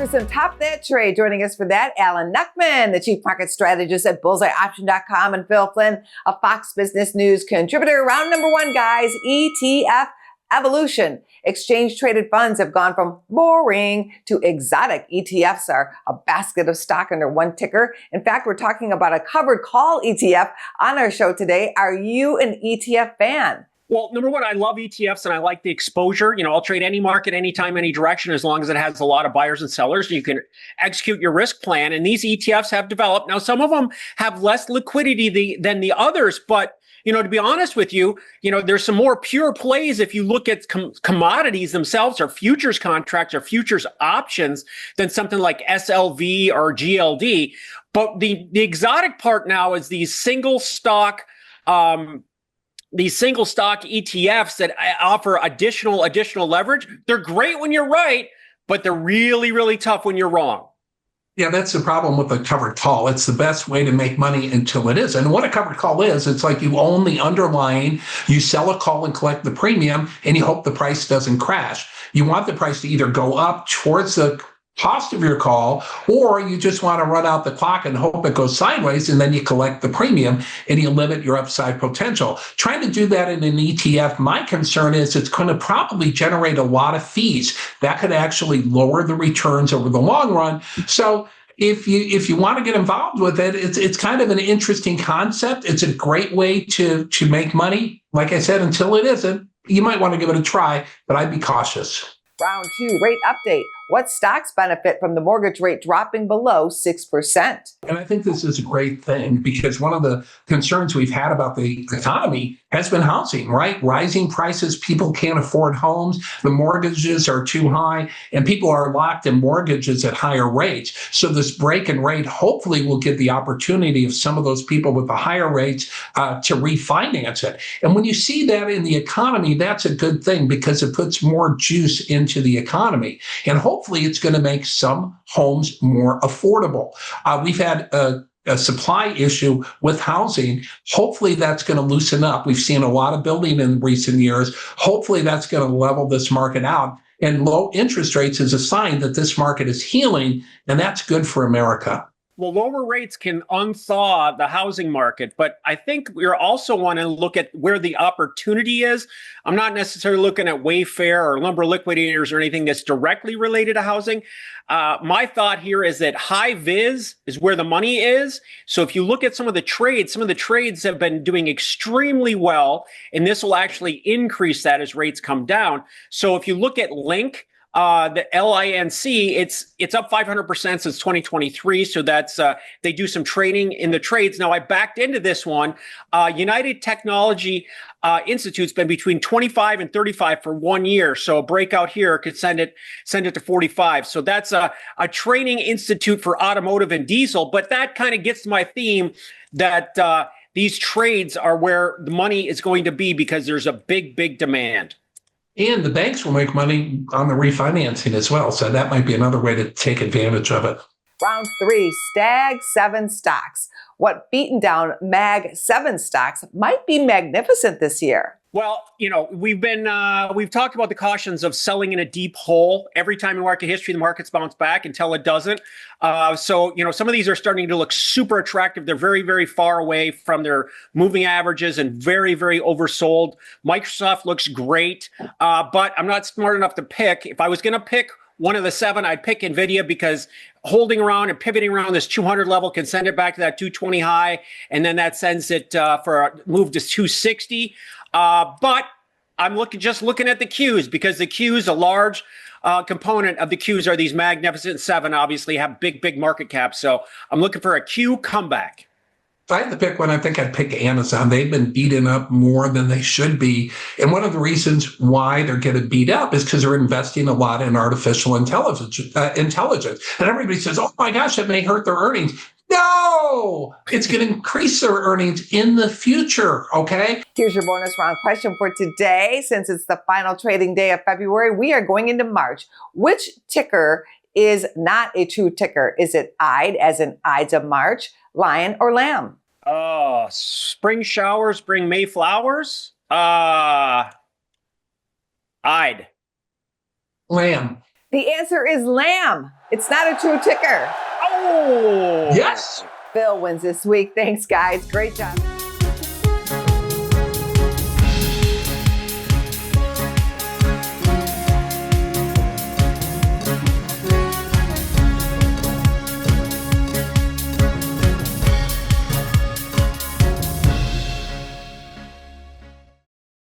to some Top That Trade. Joining us for that, Knuckman, the Chief Market Strategist at BullseyeOption.com, and Phil Flynn, a Fox Business News contributor. Round number one, guys, ETF evolution. Exchange-traded funds have gone from boring to exotic. ETFs are a basket of stock under one ticker. In fact, we're talking about a covered call ETF on our show today. Are you an ETF fan? Well, number one, I love ETFs and I like the exposure. I'll trade any market, anytime, any direction, as long as it has a lot of buyers and sellers. You can execute your risk plan. And these ETFs have developed. Now, some of them have less liquidity than the others. But, to be honest with you, there's some more pure plays if you look at commodities themselves or futures contracts or futures options than something like SLV or GLD. But the exotic part now is these single stock ETFs that offer additional leverage. They're great when you're right, but they're really, really tough when you're wrong. Yeah, that's the problem with a covered call. It's the best way to make money until it is. And what a covered call is, it's like you own the underlying, you sell a call and collect the premium, and you hope the price doesn't crash. You want the price to either go up towards the cost of your call, or you just want to run out the clock and hope it goes sideways, and then you collect the premium and you limit your upside potential. Trying to do that in an ETF, my concern is it's going to probably generate a lot of fees. That could actually lower the returns over the long run. So if you want to get involved with it, it's kind of an interesting concept. It's a great way to make money. Like I said, until it isn't, you might want to give it a try, but I'd be cautious. Round two, rate update. What stocks benefit from the mortgage rate dropping below 6%? And I think this is a great thing because one of the concerns we've had about the economy has been housing, right? Rising prices, people can't afford homes, the mortgages are too high, and people are locked in mortgages at higher rates. So this break in rate hopefully will give the opportunity of some of those people with the higher rates to refinance it. And when you see that in the economy, that's a good thing because it puts more juice into the economy. And hopefully it's going to make some homes more affordable. We've had a supply issue with housing. Hopefully that's going to loosen up. We've seen a lot of building in recent years. Hopefully that's going to level this market out. And low interest rates is a sign that this market is healing, and that's good for America. Well, lower rates can unthaw the housing market, but I think we also want to look at where the opportunity is. I'm not necessarily looking at Wayfair or Lumber Liquidators or anything that's directly related to housing. My thought here is that high vis is where the money is. So if you look at some of the trades have been doing extremely well, and this will actually increase that as rates come down. So if you look at Link, the LINC, it's up 500% since 2023. So that's they do some trading in the trades. Now I backed into this one. United Technology Institute's been between 25 and 35 for 1 year. So a breakout here could send it to 45. So that's a training institute for automotive and diesel. But that kind of gets to my theme that these trades are where the money is going to be because there's a big demand. And the banks will make money on the refinancing as well. So that might be another way to take advantage of it. Round three, Stag 7 stocks. What beaten down Mag 7 stocks might be magnificent this year? Well, we've talked about the cautions of selling in a deep hole. Every time in market history, the markets bounce back until it doesn't. So some of these are starting to look super attractive. They're very, very far away from their moving averages and very, very oversold. Microsoft looks great, but I'm not smart enough to pick. If I was going to pick one of the 7, I'd pick NVIDIA because holding around and pivoting around this 200 level can send it back to that 220 high, and then that sends it for a move to 260. But I'm just looking at the Qs because the Qs, a large component of the Qs are these Magnificent 7, obviously have big market caps. So I'm looking for a Q comeback. If I had to pick one, I think I'd pick Amazon. They've been beaten up more than they should be. And one of the reasons why they're getting beat up is because they're investing a lot in artificial intelligence. And everybody says, oh my gosh, it may hurt their earnings. No, it's going to increase their earnings in the future, okay? Here's your bonus round question for today. Since it's the final trading day of February, we are going into March. Which ticker is not a true ticker? Is it IDE, as in Ides of March, Lion, or Lamb? Spring showers bring May flowers? Ide. Lamb. The answer is lamb. It's not a true ticker. Oh! Yes. Phil wins this week. Thanks, guys. Great job.